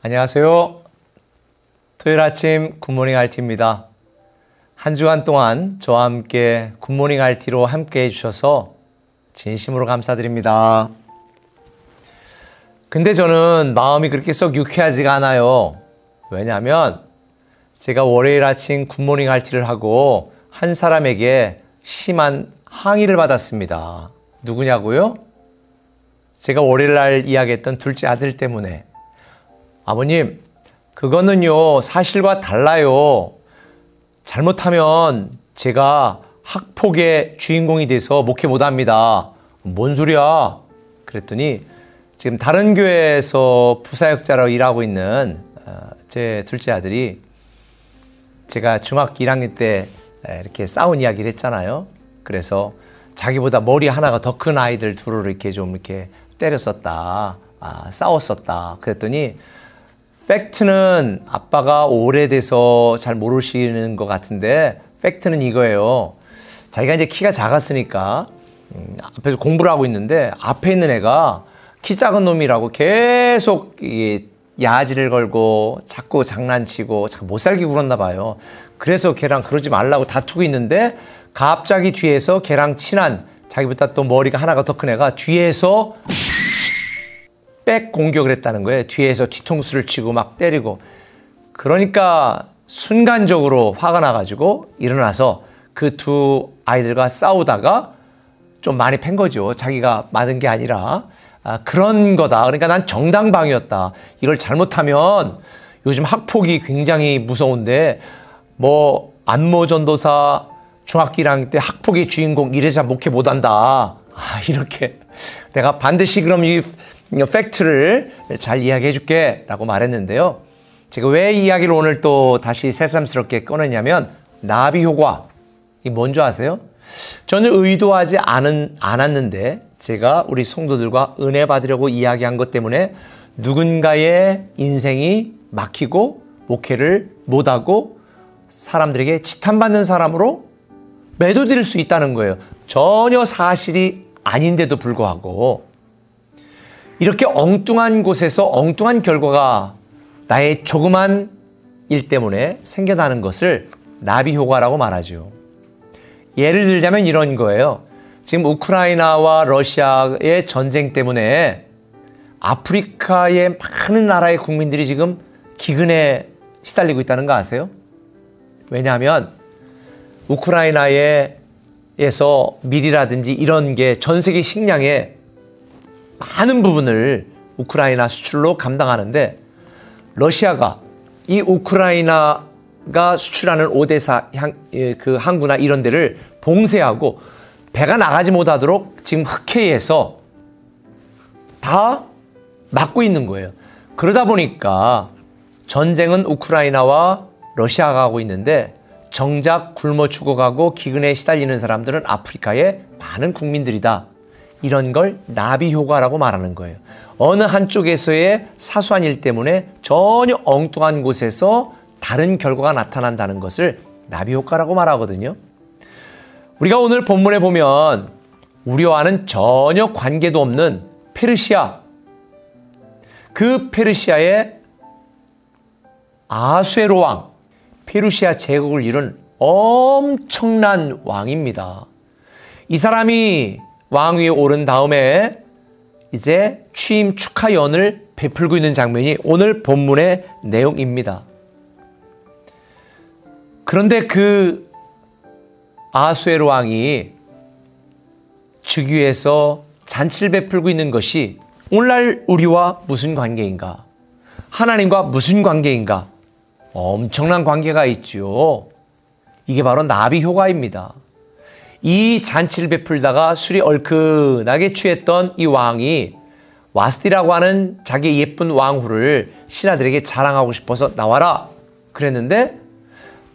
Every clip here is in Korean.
안녕하세요. 토요일 아침 굿모닝 RT입니다. 한 주간 동안 저와 함께 굿모닝 RT로 함께 해주셔서 진심으로 감사드립니다. 근데 저는 마음이 그렇게 썩 유쾌하지가 않아요. 왜냐하면 제가 월요일 아침 굿모닝 RT를 하고 한 사람에게 심한 항의를 받았습니다. 누구냐고요? 제가 월요일 날 이야기했던 둘째 아들 때문에. 아버님, 그거는요, 사실과 달라요. 잘못하면 제가 학폭의 주인공이 돼서 목회 못합니다. 뭔 소리야? 그랬더니 지금 다른 교회에서 부사역자로 일하고 있는 제 둘째 아들이 제가 중학교 1학년 때 이렇게 싸운 이야기를 했잖아요. 그래서 자기보다 머리 하나가 더 큰 아이들 둘을 이렇게 좀 이렇게 때렸었다. 싸웠었다. 그랬더니 팩트는 아빠가 오래돼서 잘 모르시는 것 같은데 팩트는 이거예요. 자기가 이제 키가 작았으니까 앞에서 공부를 하고 있는데 앞에 있는 애가 키 작은 놈이라고 계속 야지를 걸고 자꾸 장난치고 자꾸 못살게 굴었나 봐요. 그래서 걔랑 그러지 말라고 다투고 있는데 갑자기 뒤에서 걔랑 친한 자기보다 또 머리가 하나가 더 큰 애가 뒤에서 백 공격을 했다는 거예요. 뒤에서 뒤통수를 치고 막 때리고. 그러니까 순간적으로 화가 나가지고 일어나서 그 두 아이들과 싸우다가 좀 많이 팬 거죠. 자기가 맞은 게 아니라. 그런 거다. 그러니까 난 정당방위였다. 이걸 잘못하면 요즘 학폭이 굉장히 무서운데 뭐 안모 전도사 중학교 1학년 때 학폭의 주인공 이래서 목회 못한다. 이렇게 내가 반드시 그럼 이 팩트를 잘 이야기해 줄게 라고 말했는데요. 제가 왜 이 이야기를 오늘 또 다시 새삼스럽게 꺼냈냐면 나비 효과. 이게 뭔지 아세요? 저는 의도하지 않았는데 제가 우리 성도들과 은혜 받으려고 이야기한 것 때문에 누군가의 인생이 막히고 목회를 못하고 사람들에게 지탄받는 사람으로 매도될 수 있다는 거예요. 전혀 사실이 아닌데도 불구하고 이렇게 엉뚱한 곳에서 엉뚱한 결과가 나의 조그만 일 때문에 생겨나는 것을 나비 효과라고 말하죠. 예를 들자면 이런 거예요. 지금 우크라이나와 러시아의 전쟁 때문에 아프리카의 많은 나라의 국민들이 지금 기근에 시달리고 있다는 거 아세요? 왜냐하면 우크라이나에서 밀이라든지 이런 게 전 세계 식량의 많은 부분을 우크라이나 수출로 감당하는데 러시아가 이 우크라이나가 수출하는 오데사 그 항구나 이런 데를 봉쇄하고 배가 나가지 못하도록 지금 흑해에서 다 막고 있는 거예요. 그러다 보니까 전쟁은 우크라이나와 러시아가 하고 있는데 정작 굶어 죽어가고 기근에 시달리는 사람들은 아프리카의 많은 국민들이다. 이런 걸 나비 효과라고 말하는 거예요. 어느 한쪽에서의 사소한 일 때문에 전혀 엉뚱한 곳에서 다른 결과가 나타난다는 것을 나비 효과라고 말하거든요. 우리가 오늘 본문에 보면 우리와는 전혀 관계도 없는 페르시아, 그 페르시아의 아수에로 왕, 페르시아 제국을 이룬 엄청난 왕입니다. 이 사람이 왕 위에 오른 다음에 이제 취임 축하연을 베풀고 있는 장면이 오늘 본문의 내용입니다. 그런데 그 아수에로 왕이 즉위해서 잔치를 베풀고 있는 것이 오늘날 우리와 무슨 관계인가? 하나님과 무슨 관계인가? 엄청난 관계가 있죠. 이게 바로 나비 효과입니다. 이 잔치를 베풀다가 술이 얼큰하게 취했던 이 왕이 와스티라고 하는 자기 예쁜 왕후를 신하들에게 자랑하고 싶어서 나와라 그랬는데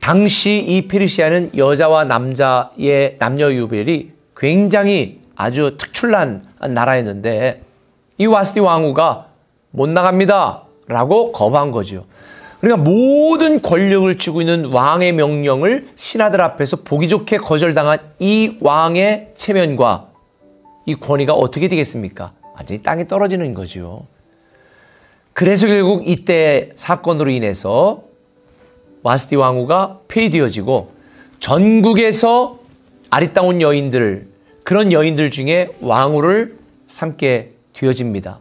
당시 이 페르시아는 여자와 남자의 남녀 유별이 굉장히 아주 특출난 나라였는데 이 와스티 왕후가 못 나갑니다 라고 거부한 거죠. 그러니까 모든 권력을 쥐고 있는 왕의 명령을 신하들 앞에서 보기 좋게 거절당한 이 왕의 체면과 이 권위가 어떻게 되겠습니까? 완전히 땅에 떨어지는 거죠. 그래서 결국 이때 사건으로 인해서 와스티 왕후가 폐위되어지고 전국에서 아리따운 여인들, 그런 여인들 중에 왕후를 삼게 되어집니다.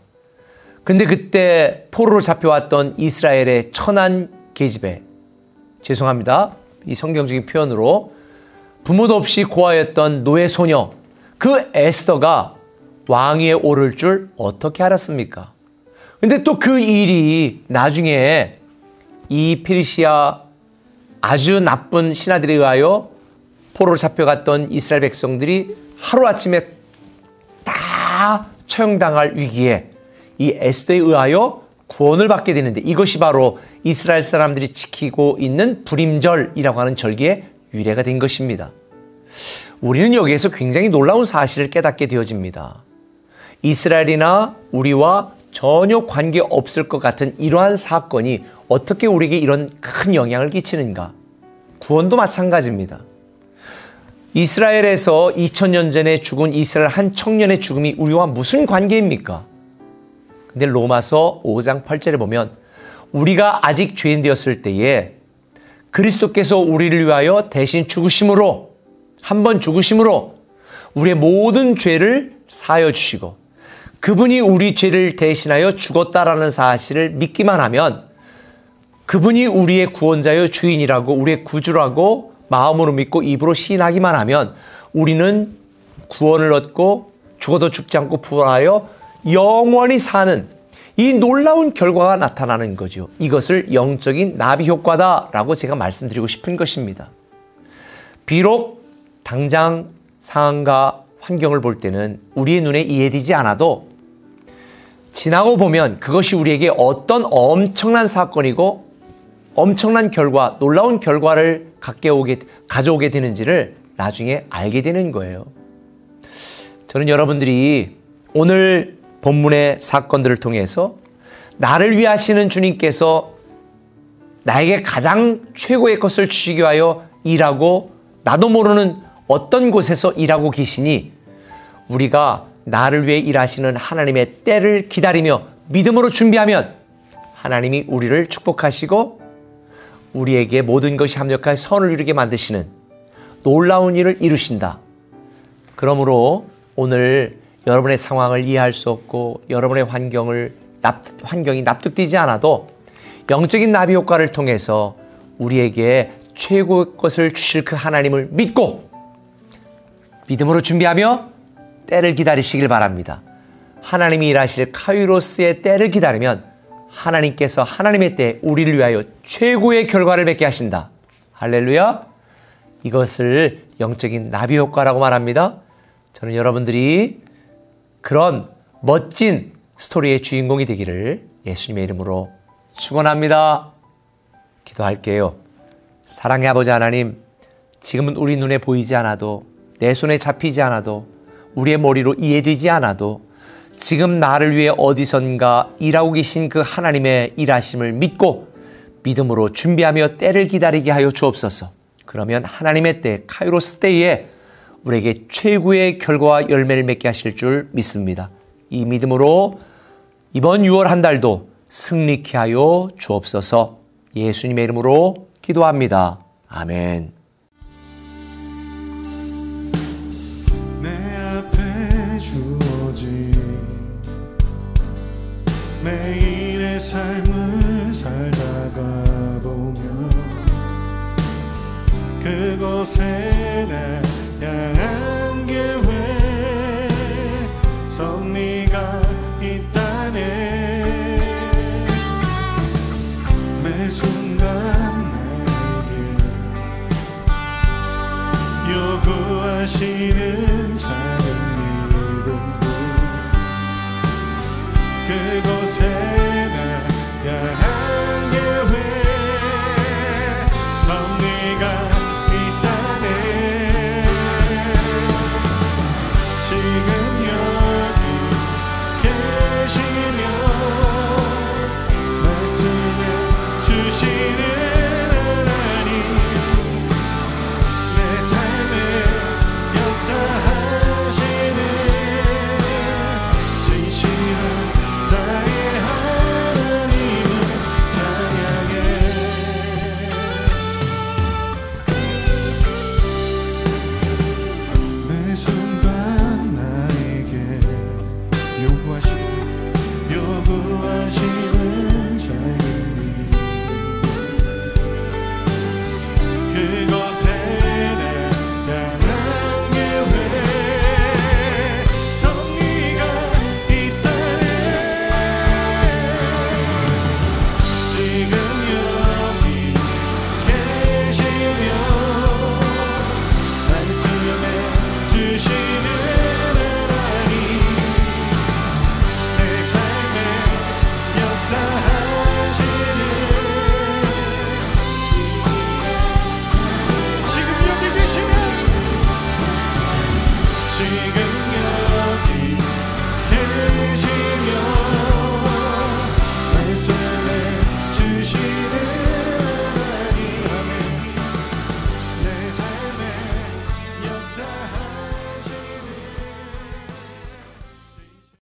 근데 그때 포로로 잡혀왔던 이스라엘의 천한 계집애, 죄송합니다, 이 성경적인 표현으로 부모도 없이 고아였던 노예 소녀, 그 에스더가 왕위에 오를 줄 어떻게 알았습니까? 근데 또 그 일이 나중에 이 페르시아 아주 나쁜 신하들에 의하여 포로로 잡혀갔던 이스라엘 백성들이 하루아침에 다 처형당할 위기에 이 에스더에 의하여 구원을 받게 되는데, 이것이 바로 이스라엘 사람들이 지키고 있는 불임절이라고 하는 절기의 유래가 된 것입니다. 우리는 여기에서 굉장히 놀라운 사실을 깨닫게 되어집니다. 이스라엘이나 우리와 전혀 관계없을 것 같은 이러한 사건이 어떻게 우리에게 이런 큰 영향을 끼치는가? 구원도 마찬가지입니다. 이스라엘에서 2000년 전에 죽은 이스라엘 한 청년의 죽음이 우리와 무슨 관계입니까? 근데 로마서 5장 8절에 보면 우리가 아직 죄인 되었을 때에 그리스도께서 우리를 위하여 대신 죽으심으로, 한 번 죽으심으로 우리의 모든 죄를 사하여 주시고 그분이 우리 죄를 대신하여 죽었다라는 사실을 믿기만 하면, 그분이 우리의 구원자여 주인이라고, 우리의 구주라고 마음으로 믿고 입으로 시인하기만 하면 우리는 구원을 얻고 죽어도 죽지 않고 부활하여 영원히 사는 이 놀라운 결과가 나타나는 거죠. 이것을 영적인 나비 효과다라고 제가 말씀드리고 싶은 것입니다. 비록 당장 상황과 환경을 볼 때는 우리의 눈에 이해되지 않아도 지나고 보면 그것이 우리에게 어떤 엄청난 사건이고 엄청난 결과, 놀라운 결과를 가져오게 되는지를 나중에 알게 되는 거예요. 저는 여러분들이 오늘 본문의 사건들을 통해서 나를 위하시는 주님께서 나에게 가장 최고의 것을 주시기 위하여 일하고 나도 모르는 어떤 곳에서 일하고 계시니 우리가 나를 위해 일하시는 하나님의 때를 기다리며 믿음으로 준비하면 하나님이 우리를 축복하시고 우리에게 모든 것이 합력하여 선을 이루게 만드시는 놀라운 일을 이루신다. 그러므로 오늘 여러분의 상황을 이해할 수 없고 여러분의 환경이 납득되지 않아도 영적인 나비 효과를 통해서 우리에게 최고의 것을 주실 그 하나님을 믿고 믿음으로 준비하며 때를 기다리시길 바랍니다. 하나님이 일하실 카이로스의 때를 기다리면 하나님께서 하나님의 때에 우리를 위하여 최고의 결과를 맺게 하신다. 할렐루야. 이것을 영적인 나비 효과라고 말합니다. 저는 여러분들이 그런 멋진 스토리의 주인공이 되기를 예수님의 이름으로 축원합니다. 기도할게요. 사랑의 아버지 하나님, 지금은 우리 눈에 보이지 않아도, 내 손에 잡히지 않아도, 우리의 머리로 이해되지 않아도 지금 나를 위해 어디선가 일하고 계신 그 하나님의 일하심을 믿고 믿음으로 준비하며 때를 기다리게 하여 주옵소서. 그러면 하나님의 때, 카이로스 때에 우리에게 최고의 결과와 열매를 맺게 하실 줄 믿습니다. 이 믿음으로 이번 6월 한 달도 승리케 하여 주옵소서. 예수님의 이름으로 기도합니다. 아멘. 내 앞에 주어진 매일의 삶을 살다가 보면 그곳에 나 향한 계획 섭리가 있다네. 매 순간 나에게 요구하시는 작은 믿음도 그곳에 나 향한